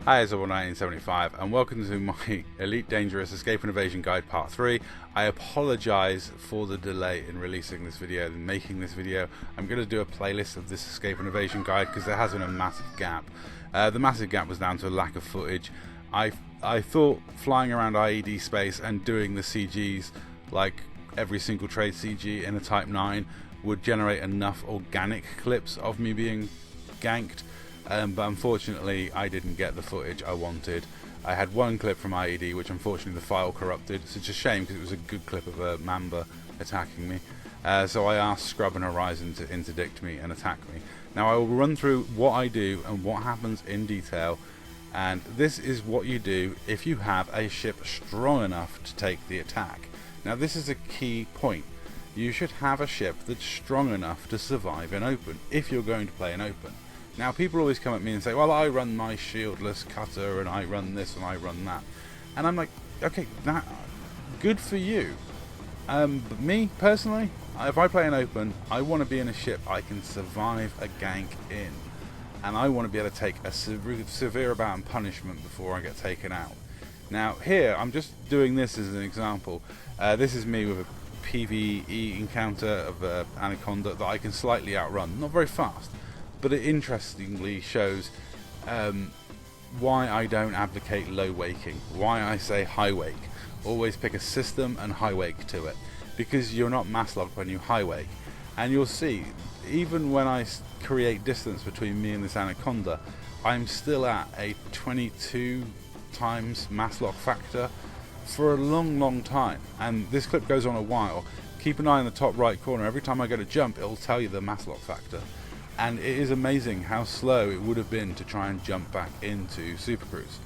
Hi, it's all 1975 and welcome to my Elite Dangerous Escape and Evasion Guide Part 3. I apologise for the delay in releasing this video and making this video. I'm going to do a playlist of this Escape and Evasion Guide because there has been a massive gap. The massive gap was down to a lack of footage. I thought flying around IED space and doing the CGs like every single trade CG in a Type 9 would generate enough organic clips of me being ganked. But unfortunately I didn't get the footage I wanted. I had one clip from IED which unfortunately the file corrupted. It's a shame because it was a good clip of a Mamba attacking me. So I asked Scrub and Horizon to interdict me and attack me. Now I will run through what I do and what happens in detail, and this is what you do if you have a ship strong enough to take the attack. Now this is a key point. You should have a ship that's strong enough to survive in open if you're going to play in open. Now people always come at me and say, well, I run my shieldless cutter and I run this and I run that, and I'm like, okay, that good for you. But me personally, if I play in open, I want to be in a ship I can survive a gank in, and I want to be able to take a severe amount of punishment before I get taken out. Now here I'm just doing this as an example. This is me with a PvE encounter of Anaconda that I can slightly outrun, not very fast, but it interestingly shows why I don't advocate low waking, why I say high wake. Always pick a system and high wake to it, because you're not mass locked when you high wake. And you'll see, even when I create distance between me and this Anaconda, I'm still at a 22 times mass lock factor for a long time. And this clip goes on a while. Keep an eye on the top right corner. Every time I go to jump, it'll tell you the mass lock factor. And it is amazing how slow it would have been to try and jump back into Super Cruise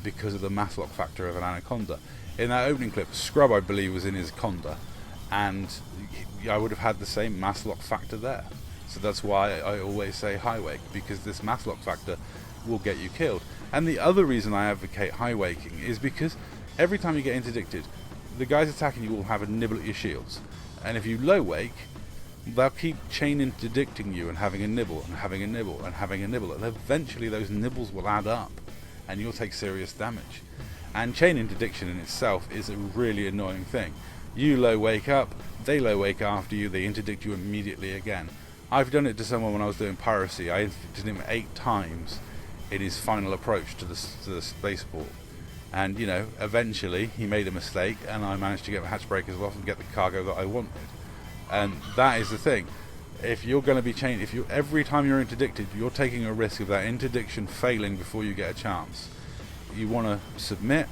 because of the mass lock factor of an Anaconda. In that opening clip, Scrub, I believe, was in his Conda, and I would have had the same mass lock factor there. So that's why I always say high wake, because this mass lock factor will get you killed. And the other reason I advocate high waking is because every time you get interdicted, the guys attacking you will have a nibble at your shields, and if you low wake, they'll keep chain interdicting you and having a nibble and having a nibble and having a nibble, and eventually those nibbles will add up and you'll take serious damage. And chain interdiction in itself is a really annoying thing. You low wake up, they low wake after you, they interdict you immediately again. I've done it to someone when I was doing piracy. I interdicted him 8 times in his final approach to the spaceport, and you know, eventually he made a mistake and I managed to get the hatch breakers off and get the cargo that I wanted. And that is the thing. If you're going to be chained, every time you're interdicted, you're taking a risk of that interdiction failing before you get a chance. You want to submit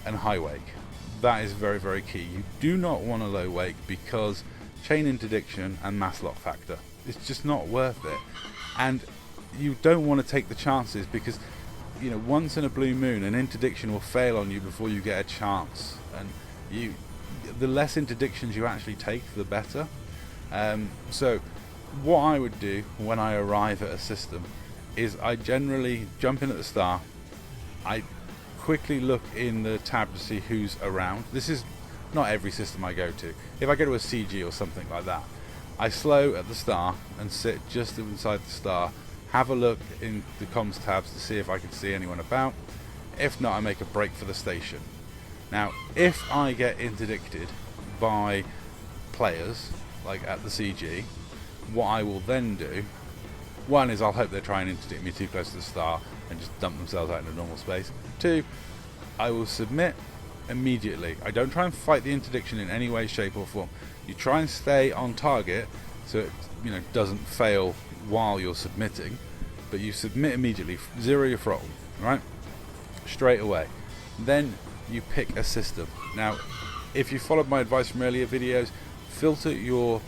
and high wake. That is very, very key. You do not want to low wake, because chain interdiction and mass lock factor, it's just not worth it. And you don't want to take the chances, because you know, once in a blue moon an interdiction will fail on you before you get a chance, and the less interdictions you actually take, the better. So what I would do when I arrive at a system is I generally jump in at the start. I quickly look in the tab to see who's around. This is not every system I go to. If I go to a CG or something like that, I slow at the star and sit just inside the star, have a look in the comms tabs to see if I can see anyone about. If not, I make a break for the station. Now, if I get interdicted by players, like at the CG, what I will then do, one is I'll hope they try and interdict me too close to the star and just dump themselves out into normal space. 2, I will submit immediately. I don't try and fight the interdiction in any way, shape or form. You try and stay on target so it, you know, doesn't fail while you're submitting, but you submit immediately, zero your throttle, right? Straight away. Then you pick a system. Now, if you followed my advice from earlier videos, filter your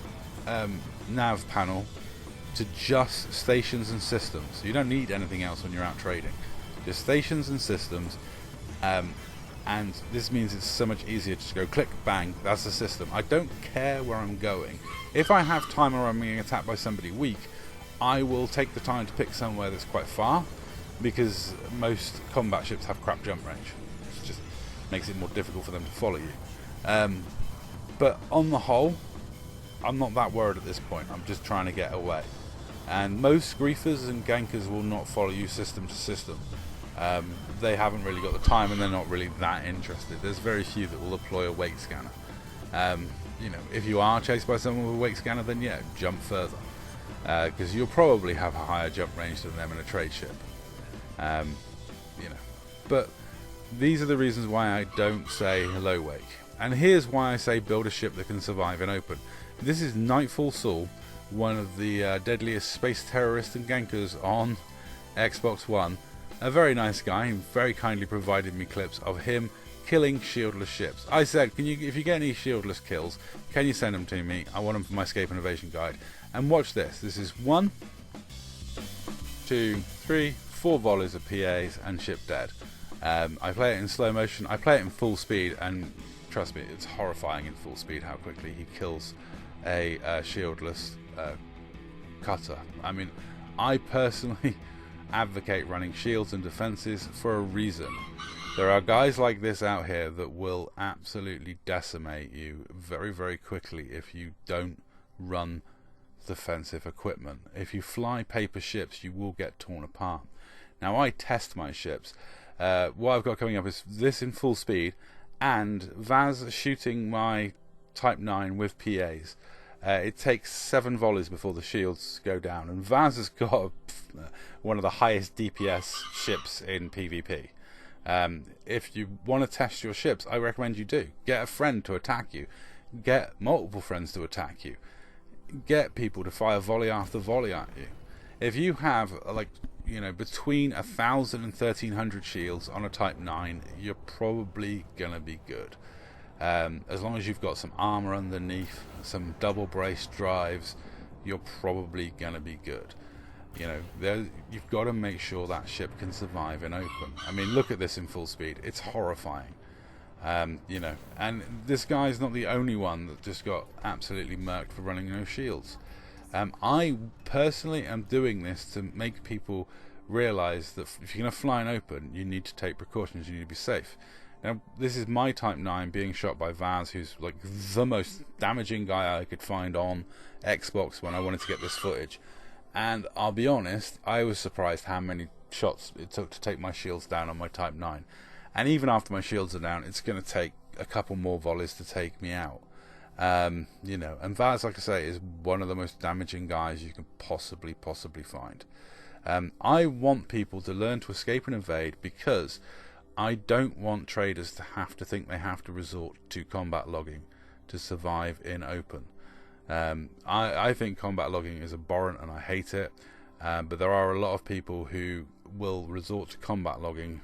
nav panel to just stations and systems. You don't need anything else when you're out trading. Just stations and systems, and this means it's so much easier to just go click, bang, that's the system. I don't care where I'm going. If I have time or I'm being attacked by somebody weak, I will take the time to pick somewhere that's quite far, because most combat ships have crap jump range. It just makes it more difficult for them to follow you. But on the whole, I'm not that worried at this point. I'm just trying to get away. And most griefers and gankers will not follow you system to system. they haven't really got the time, and they're not really that interested. There's very few that will deploy a wake scanner. You know, if you are chased by someone with a wake scanner, then yeah, jump further, because you'll probably have a higher jump range than them in a trade ship. You know, but these are the reasons why I don't say hello wake. And here's why I say build a ship that can survive in open. This is Nitefall Sol, one of the deadliest space terrorists and gankers on Xbox One. A very nice guy. He very kindly provided me clips of him killing shieldless ships. I said, if you get any shieldless kills, can you send them to me? I want them for my escape and evasion guide. And watch this. This is 1, 2, 3, 4 volleys of PAs and ship dead. I play it in slow motion. I play it in full speed, and trust me, it's horrifying in full speed how quickly he kills a shieldless cutter. I mean, I personally advocate running shields and defenses for a reason. There are guys like this out here that will absolutely decimate you very, very quickly if you don't run defensive equipment. If you fly paper ships, you will get torn apart. Now, I test my ships. What I've got coming up is this in full speed, and Vaas shooting my Type 9 with PAs. It takes 7 volleys before the shields go down, and Vaas has got one of the highest DPS ships in PvP. If you want to test your ships, I recommend you do. Get a friend to attack you. Get multiple friends to attack you. Get people to fire volley after volley at you. If you have, like, you know, between 1,000 and 1,300 shields on a Type 9, you're probably going to be good. As long as you've got some armor underneath, some double brace drives, you're probably going to be good. You know, you've got to make sure that ship can survive in open. I mean, look at this in full speed. It's horrifying. You know, and this guy's not the only one that just got absolutely murked for running no shields. I personally am doing this to make people realize that if you're going to fly in open, you need to take precautions, you need to be safe. Now, this is my Type 9 being shot by Vaas, who's like the most damaging guy I could find on Xbox when I wanted to get this footage. And I'll be honest, I was surprised how many shots it took to take my shields down on my Type 9. And even after my shields are down, it's going to take a couple more volleys to take me out. You know, and Vaas, like I say, is one of the most damaging guys you can possibly find. I want people to learn to escape and evade, because I don't want traders to have to think they have to resort to combat logging to survive in open. I think combat logging is abhorrent and I hate it, but there are a lot of people who will resort to combat logging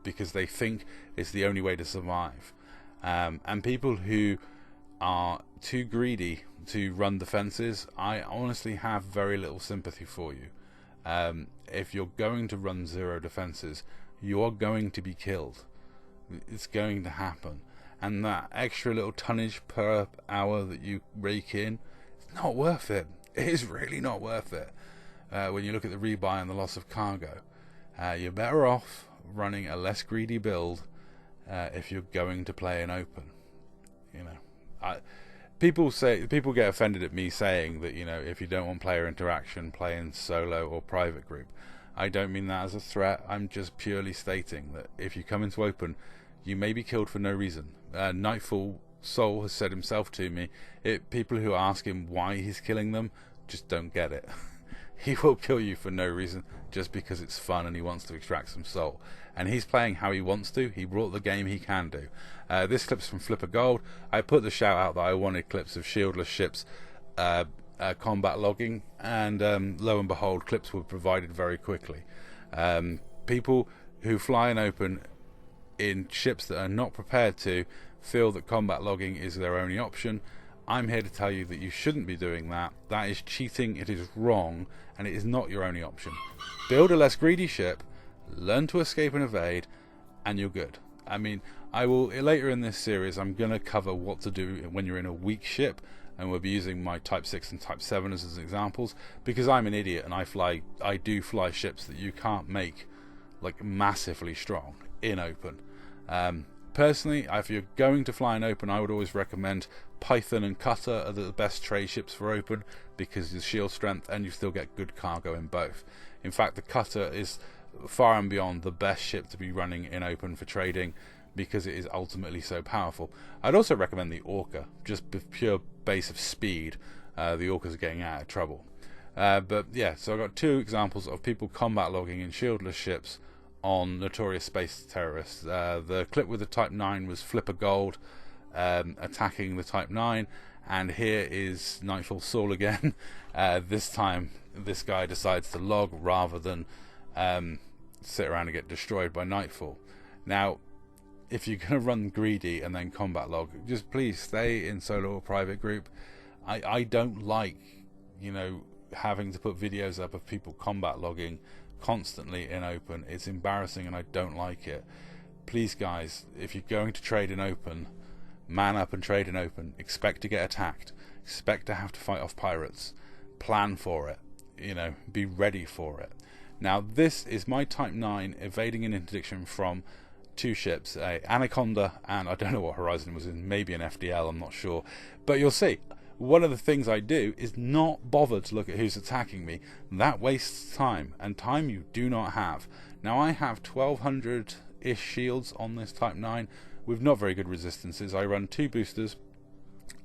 because they think it's the only way to survive. And people who are too greedy to run defenses, I honestly have very little sympathy for you. If you're going to run 0 defenses, you are going to be killed. It's going to happen. And that extra little tonnage per hour that you rake in, it's not worth it. It is really not worth it. When you look at the rebuy and the loss of cargo, you're better off running a less greedy build if you're going to play in open. You know, people get offended at me saying that, you know, if you don't want player interaction, play in solo or private group. I don't mean that as a threat. I'm just purely stating that if you come into open, you may be killed for no reason. Nitefall Sol has said himself to me, people who ask him why he's killing them just don't get it. He will kill you for no reason, just because it's fun and he wants to extract some soul. And he's playing how he wants to. He brought the game he can do. This clip's from Flippergold. I put the shout out that I wanted clips of shieldless ships combat logging, and lo and behold, clips were provided very quickly. People who fly in open in ships that are not prepared to feel that combat logging is their only option. I'm here to tell you that you shouldn't be doing that. That is cheating, it is wrong, and it is not your only option. Build a less greedy ship, learn to escape and evade, and you're good. I mean, I will later in this series, I'm going to cover what to do when you're in a weak ship, and we'll be using my Type 6 and Type 7 as examples, because I'm an idiot and I do fly ships that you can't make like massively strong in open. Personally, if you're going to fly in open, I would always recommend Python and Cutter are the best trade ships for open, because the shield strength and you still get good cargo in both. In fact, the Cutter is far and beyond the best ship to be running in open for trading, because it is ultimately so powerful. I'd also recommend the Orca, just pure base of speed. The Orcas are getting out of trouble. But yeah, so I've got two examples of people combat logging in shieldless ships on notorious space terrorists. The clip with the Type 9 was Flippergold attacking the Type 9, and here is Nitefall Sol again. This time this guy decides to log rather than sit around and get destroyed by Nightfall. Now, if you're going to run greedy and then combat log, just please stay in solo or private group. I don't like, you know, having to put videos up of people combat logging constantly in open. It's embarrassing and I don't like it. Please guys, if you're going to trade in open, man up and trade in open. Expect to get attacked, expect to have to fight off pirates, plan for it, you know, be ready for it. Now this is my Type 9 evading an interdiction from two ships, a Anaconda and I don't know what horizon it was in, maybe an FDL, I'm not sure, but you'll see. One of the things I do is not bother to look at who's attacking me. That wastes time, and time you do not have. Now I have 1200-ish shields on this Type 9 with not very good resistances. I run two boosters,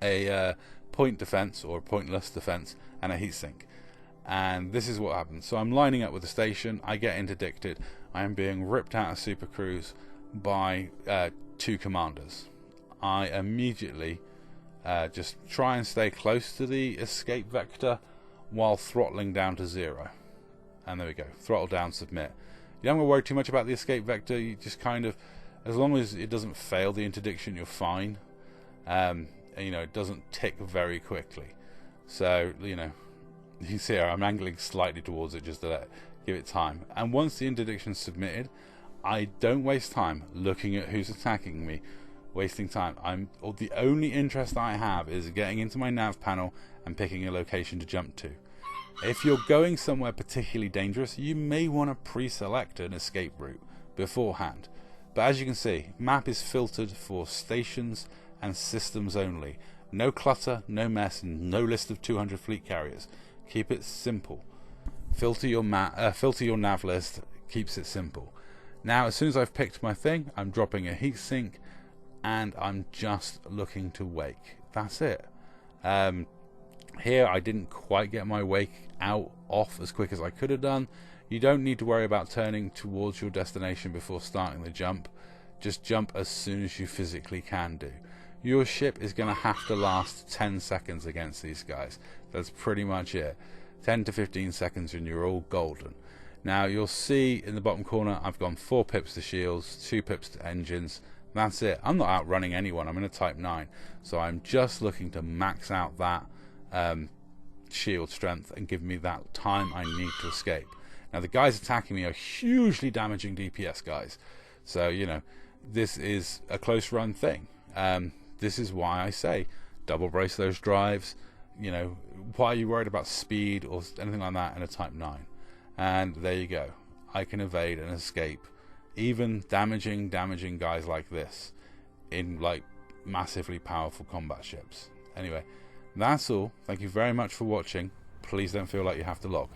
a point defense or pointless defense, and a heatsink. And this is what happens. So I'm lining up with the station, I get interdicted, I am being ripped out of Super Cruise by two commanders. I immediately just try and stay close to the escape vector while throttling down to 0. And there we go, throttle down, submit. You don't have to worry too much about the escape vector. You just kind of, as long as it doesn't fail the interdiction, you're fine. And, you know, it doesn't tick very quickly. So, you know, you see here I'm angling slightly towards it just to give it time. And once the interdiction's submitted, I don't waste time looking at who's attacking me, wasting time. The only interest I have is getting into my nav panel and picking a location to jump to. If you're going somewhere particularly dangerous, you may want to pre-select an escape route beforehand. But as you can see, map is filtered for stations and systems only. No clutter, no mess, and no list of 200 fleet carriers. Keep it simple. Filter your nav list. Keeps it simple. Now, as soon as I've picked my thing, I'm dropping a heatsink, and I'm just looking to wake. That's it. Here I didn't quite get my wake off as quick as I could have done. You don't need to worry about turning towards your destination before starting the jump. Just jump as soon as you physically can do. Your ship is going to have to last 10 seconds against these guys. That's pretty much it. 10 to 15 seconds and you're all golden. Now you'll see in the bottom corner I've gone 4 pips to shields, 2 pips to engines. That's it. I'm not outrunning anyone. I'm in a Type 9. So I'm just looking to max out that shield strength and give me that time I need to escape. Now the guys attacking me are hugely damaging DPS guys. So, you know, this is a close run thing. This is why I say double brace those drives. You know, why are you worried about speed or anything like that in a Type 9? And there you go. I can evade and escape even damaging guys like this in like massively powerful combat ships. Anyway, that's all. Thank you very much for watching. Please don't feel like you have to log.